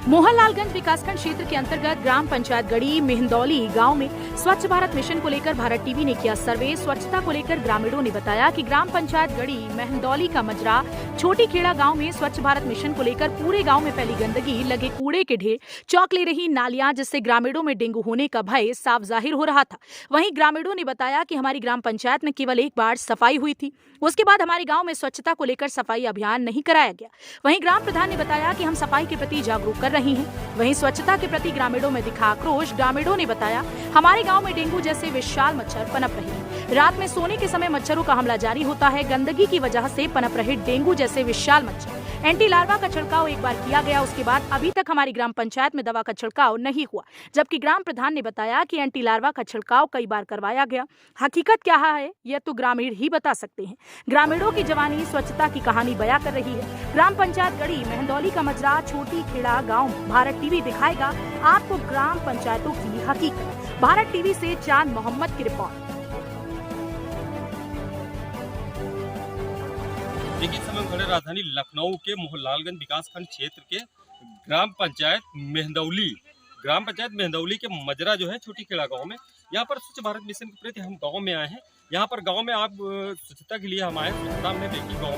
मोहनलालगंज विकासखंड क्षेत्र के अंतर्गत ग्राम पंचायत गढ़ी मेहंदौली गांव में स्वच्छ भारत मिशन को लेकर भारत टीवी ने किया सर्वे। स्वच्छता को लेकर ग्रामीणों ने बताया कि ग्राम पंचायत गढ़ी मेहंदौली का मजरा छोटी खेड़ा गांव में स्वच्छ भारत मिशन को लेकर पूरे गांव में फैली गंदगी, लगे कूड़े के ढेर, चौक ले रही नालियां, जिससे ग्रामीणों में डेंगू होने का भय साफ जाहिर हो रहा था। वहीं ग्रामीणों ने बताया कि हमारी ग्राम पंचायत में केवल एक बार सफाई हुई थी, उसके बाद हमारे गाँव में स्वच्छता को लेकर सफाई अभियान नहीं कराया गया। वहीं ग्राम प्रधान ने बताया कि हम सफाई के प्रति जागरूक कर रही हैं। वहीं स्वच्छता के प्रति ग्रामीणों में दिखा आक्रोश। ग्रामीणों ने बताया, हमारे गांव में डेंगू जैसे विशाल मच्छर पनप रहे हैं। रात में सोने के समय मच्छरों का हमला जारी होता है। गंदगी की वजह से पनप रहे डेंगू जैसे विशाल मच्छर। एंटी लार्वा का छिड़काव एक बार किया गया, उसके बाद अभी तक हमारी ग्राम पंचायत में दवा का छिड़काव नहीं हुआ। जबकि ग्राम प्रधान ने बताया कि एंटी लार्वा का छिड़काव कई बार करवाया गया। हकीकत क्या है यह तो ग्रामीण ही बता सकते हैं। ग्रामीणों की जवानी स्वच्छता की कहानी बयां कर रही है। ग्राम पंचायत गढ़ी मेहंदौली का मजरा छोटी खेड़ा गाँव, भारत टीवी दिखाएगा आपको ग्राम पंचायतों की हकीकत। भारत टीवी से चांद मोहम्मद की रिपोर्ट। देखिए, इस समय हम खड़े राजधानी लखनऊ के मोहनलालगंज विकासखंड क्षेत्र के ग्राम पंचायत मेहंदौली के मजरा जो है छोटी खेड़ा गांव में। यहाँ पर स्वच्छ भारत मिशन के प्रति हम गांव में आए हैं। यहाँ पर गांव में आप स्वच्छता के लिए हम आए। स्वच्छता हमने देखी गांव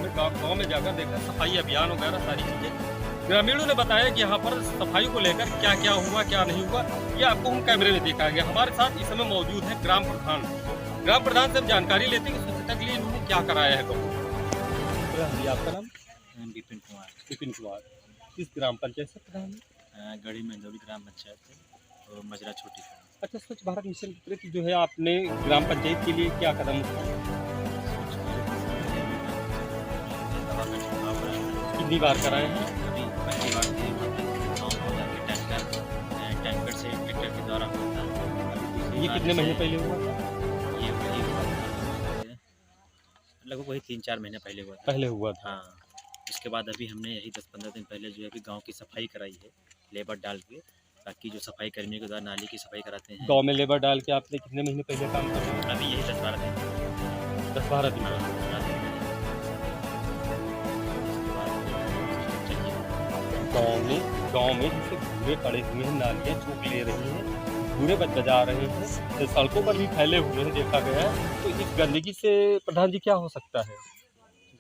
में जाकर देखा सफाई अभियान वगैरह सारी चीजें। ग्रामीणों ने बताया कि यहाँ पर सफाई को लेकर क्या क्या हुआ क्या नहीं हुआ, ये आपको हम कैमरे में देखा गया। हमारे साथ इस समय मौजूद है ग्राम प्रधान से हम जानकारी लेते हैं कि स्वच्छता के लिए इन्होंने क्या कराया है गाँव। आपका नाम? विपिन कुमार। किस ग्राम पंचायत से प्रधान? गढ़ी मेहंदौली ग्राम पंचायत और मजरा छोटी खेड़ा। अच्छा, स्वच्छ भारत मिशन के प्रति जो है आपने ग्राम पंचायत के लिए क्या कदम उठाए? कितनी बार कराए हैं? अभी पहली बार टैंकर से ट्रैक्टर के द्वारा होता है। ये कितने महीने पहले हुआ था? ये लगभग वही 3-4 महीने पहले हुआ था। हाँ, उसके बाद अभी हमने यही 10-15 दिन पहले जो है अभी गाँव की सफाई कराई है, लेबर डाल के, ताकि जो सफाई कर्मियों के द्वारा नाली की सफाई कराते हैं। गांव में लेबर डाल के आपने कितने महीने पहले काम कर रहे हैं? अभी यही 10-12 दिन। 10-12 दिन। गांव में जैसे भूरे पड़े हुए हैं, नालियाँ चूक ले रही हैं, भूरे बजा रहे हैं, तो सड़कों पर भी फैले हुए हैं, देखा गया है। तो इस गंदगी से प्रधान जी क्या हो सकता है?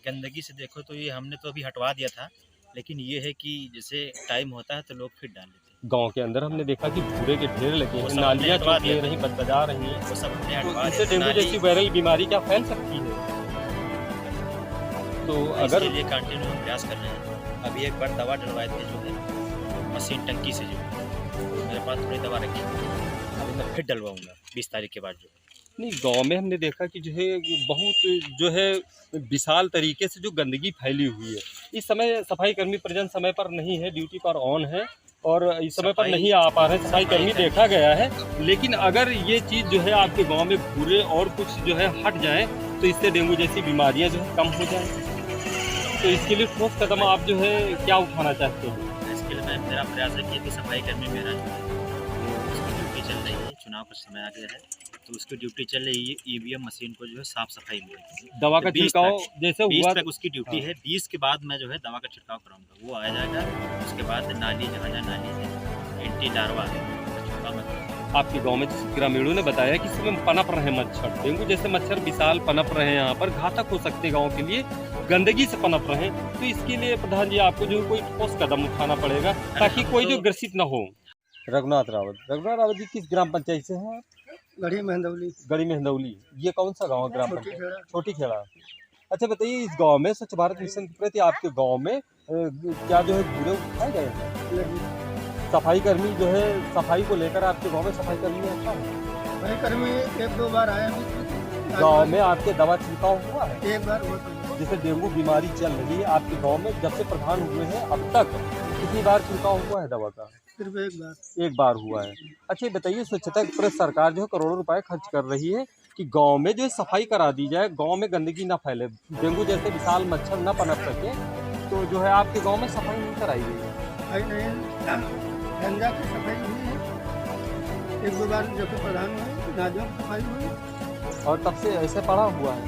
गंदगी से देखो तो ये हमने तो अभी हटवा दिया था, लेकिन ये है कि जैसे टाइम होता है तो लोग फिर डाल लेते हैं। गांव के अंदर हमने देखा कि भूरे के ढेर लगे हैं, नालियाँ चूक ले रही, बजा रही हैं। वो सब हमने हटवा इससे डेंगू जैसी वायरल बीमारी क्या फैल सकती है? तो अगर ये कंटिन्यू प्रयास कर रहे हैं। अभी एक बार दवा डलवाए थे जो है मशीन टंकी से, जो मेरे पास थोड़ी दवा रखी, अभी मैं फिर डलवाऊंगा 20 तारीख के बाद। जो नहीं, गांव में हमने देखा कि जो है बहुत जो है विशाल तरीके से जो गंदगी फैली हुई है। इस समय सफाई कर्मी प्रजन समय पर नहीं है, ड्यूटी पर ऑन है और इस समय पर नहीं आ पा रहे हैं। सफाई कर्मी देखा गया है, लेकिन अगर ये चीज़ जो है आपके गांव में भूरे और कुछ जो है हट जाए तो इससे डेंगू जैसी बीमारियां जो है कम हो जाए। तो इसके लिए ठोस कदम आप जो है क्या उठाना चाहते हैं? इसके लिए मेरा प्रयास है कि सफाई कर्मी मेरा जो है वो उसकी ड्यूटी चल रही है। चुनाव का समय आ गया है तो उसकी ड्यूटी चल रही है। ईवीएम मशीन को जो है साफ सफाई मिलेगी। दवा का छिड़काव जैसे हुआ 20 तक उसकी ड्यूटी है। 20 के बाद मैं जो है दवा का छिड़काव कराऊंगा, वो आ जाएगा। उसके बाद नाली जहाँ नाली है, एंटी लार्वा आपके गांव में जिस ग्रामीणों ने बताया कि इसमें पनप रहे मच्छर, डेंगू जैसे मच्छर विशाल पनप रहे हैं, यहाँ पर घातक हो सकते गांव के लिए, गंदगी से पनप रहे। तो इसके लिए प्रधान जी आपको जो कोई ठोस कदम उठाना पड़ेगा ताकि कोई जो ग्रसित न हो। रघुनाथ रावत जी किस ग्राम पंचायत से हैं? गढ़ी मेहंदौली। ये कौन सा गाँव है? ग्राम पंचायत छोटी खेड़ा। अच्छा बताइए, इस गाँव में स्वच्छ भारत मिशन के प्रति आपके गाँव में क्या जो है भूरे उठाए गए हैं? सफाई कर्मी जो है सफाई को लेकर आपके गांव में सफाई कर्मी अच्छा है? सफाई कर्मी 1-2 बार आया। गांव में आपके दवा छिड़काव हुआ है? एक बार हुआ था। जैसे डेंगू बीमारी चल रही है आपके गांव में, जब से प्रधान हुए हैं अब तक कितनी बार छिड़काव हुआ है दवा का? सिर्फ एक बार हुआ है। अच्छा बताइए, स्वच्छता के प्रति सरकार जो है करोड़ों रुपए खर्च कर रही है कि गांव में जो है सफाई करा दी जाए, गांव में गंदगी ना फैले, डेंगू जैसे विशाल मच्छर न पनप सके, तो जो है आपके गाँव में सफाई नहीं कराई गई? गंगा की सफाई हुई है 1-2 बार, जब प्रधान हुए नालियों की सफाई हुई और तब से ऐसे पड़ा हुआ है।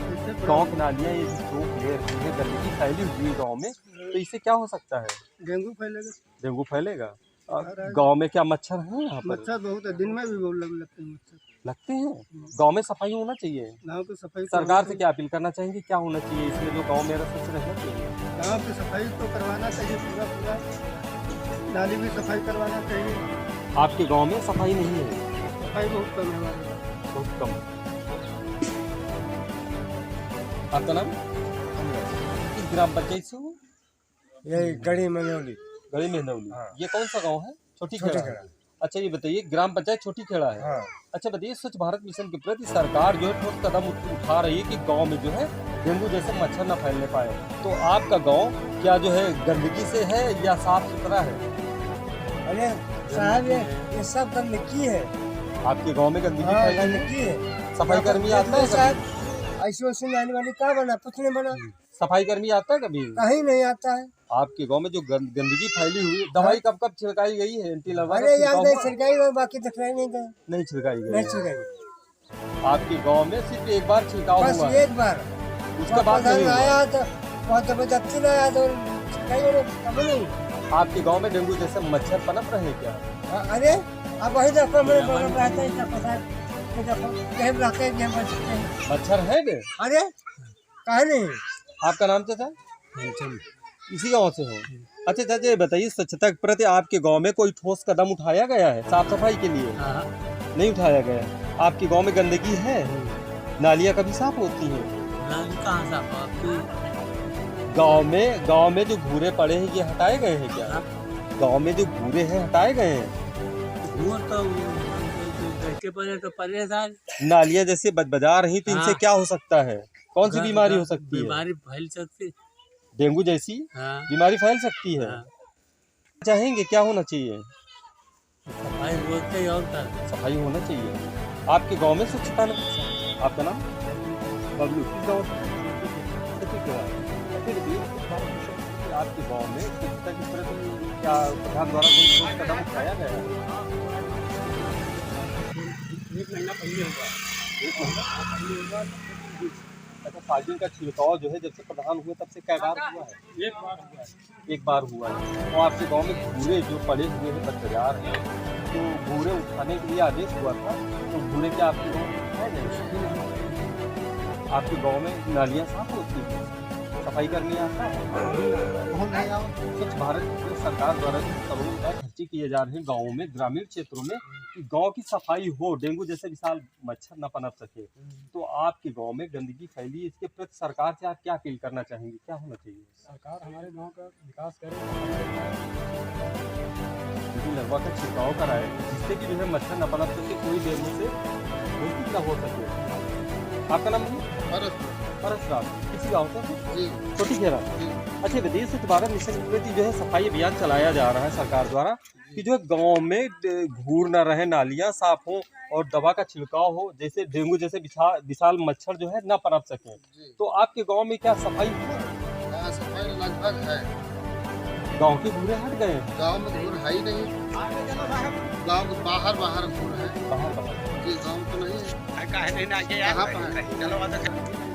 गाँव की नालियाँ ये चूक ले रही है, गंदगी फैली हुई है गाँव में, तो इससे क्या हो सकता है? डेंगू फैलेगा। डेंगू फैलेगा। गांव में क्या मच्छर हैं यहाँ पर? मच्छर बहुत है, दिन में भी बहुत लगते हैं मच्छर। लगते हैं। गांव में सफाई होना चाहिए। गाँव की सफाई सरकार से क्या अपील करना चाहेंगे, क्या होना चाहिए इसमें जो गांव मेरा स्वच्छ रहना चाहिए? गाँव की सफाई तो करवाना चाहिए पूरा, नाली भी सफाई करवाना चाहिए। आपके गांव में सफाई नहीं है? सफाई बहुत कम है हमारे गाँव। बहुत कम। आपका नाम? किस ग्राम पंचायत से हो? यही गढ़ी मनौली। गढ़ी मेहनौली। हाँ। ये कौन सा गांव है? छोटी खेड़ा। खेड़ा। अच्छा ये बताइए, ग्राम पंचायत छोटी खेड़ा है। हाँ। अच्छा बताइए, स्वच्छ भारत मिशन के प्रति सरकार जो है ठोस कदम उठा रही है कि गांव में जो है डेंगू जैसे मच्छर न फैलने पाए। तो आपका गांव क्या जो है गंदगी से है या साफ सुथरा है? अरे साहब ये सब गंदगी है। आपके गांव में गंदगी हाँ, फैली है? गंदगी है। सफाई कर्मी आता है कभी? साहब ऐसी वैसी आने वाली क्या बना, कुछ नहीं बना, सफाई कर्मी आता है कभी? कहीं नहीं आता है। आपके गांव में जो गंदगी फैली हुई है, दवाई कब कब छिड़काई गई है? एंटी लार्वा अरे यार नहीं छिड़काई गई, बाकी दिखलाई नहीं गए, नहीं छिड़काई नहीं गई। छिड़काई गई। आपके गांव में सिर्फ एक बार छिड़काव बस हुआ है, एक बार उसके बाद नहीं हुआ। आया तो बहुत जबरदस्ती नहीं आया तो छिड़काई वाले कभी नहीं। आपके गांव में डेंगू जैसे मच्छर पनप रहे हैं क्या? अरे अब वही देखो मेरे बगल में रहते हैं, पता है देखो कहीं रहते हैं, कहीं बचते हैं। मच्छर है बे? अरे कहीं नहीं। आपका नाम चाचा? इसी गांव से हो? अच्छा चाचा ये बताइए, स्वच्छता के प्रति आपके गांव में कोई ठोस कदम उठाया गया है साफ सफाई के लिए? नहीं उठाया गया। आपके गांव में गंदगी है? नालियां कभी साफ होती हैं? कहाँ साफ? गांव में जो घूरे पड़े हैं ये हटाए गए हैं क्या? गांव में जो घूरे हैं हटाए गए हैं? तो परेशान नालियां जैसे बजा रही तो इनसे हाँ। क्या हो सकता है? कौन सी बीमारी हो सकती है? बीमारी फैल सकती। डेंगू जैसी हाँ। बीमारी फैल सकती है। हाँ। चाहेंगे क्या होना चाहिए? सफाई बोलते और क्या? सफाई होना चाहिए। आपके गांव में स्वच्छता नहीं? आपका नाम? बबलू। किस गाँव से? ठीक है। अच्छा बताइए, आपके गांव में स्वच्छता की प्रति क्या प्रधान द्वारा कोई ठोस कदम उठाया गया है? एक महीना पहले होगा। एक महीना? अच्छा फागिंग का छिड़काव जो है जब से प्रधान हुए तब से कई बार हुआ है? एक बार हुआ है। एक बार हुआ है। और आपके गांव में घूरे जो पड़े हुए हैं बाजार हैं, तो घूरे उठाने के लिए आदेश हुआ था, तो घूरे क्या आपके गाँव में उठाए गए? आपके गांव में नालियाँ साफ होती हैं? सफाई कर्मी आता है? स्वच्छ भारत में सरकार द्वारा जो करोड़ों रुपए खर्चे किए जा रहे हैं गाँवों में, ग्रामीण क्षेत्रों में, कि गांव की सफाई हो, डेंगू जैसे विशाल मच्छर न पनप सके। तो आपके गांव में गंदगी फैली, इसके प्रति सरकार से आप क्या अपील करना चाहेंगे, क्या होना चाहिए? सरकार हमारे गांव का विकास करे, एंटी लार्वा का छिड़काव कराए जिससे कि जो है मच्छर न पनप सके, कोई डेंगू से मुक्त न हो सके। आपका नाम है? परसराम। किसी गाँव से? छोटी खेड़ा। अच्छा बताइए, स्वच्छ भारत मिशन के प्रति जो है सफाई अभियान चलाया जा रहा है सरकार द्वारा कि जो है गाँव में घूर न रहे, नालियाँ साफ हो और दवा का छिड़काव हो, जैसे डेंगू जैसे विशाल मच्छर जो है न पनप सके। तो आपके गाँव में क्या सफाई है? सफाई लगभग है। गाँव के घूरे हट गए हैं? गांव में घूर है ही नहीं, गांव के बाहर बाहर घूर है। बाहर जी गांव तो नहीं है। कहाँ पर है?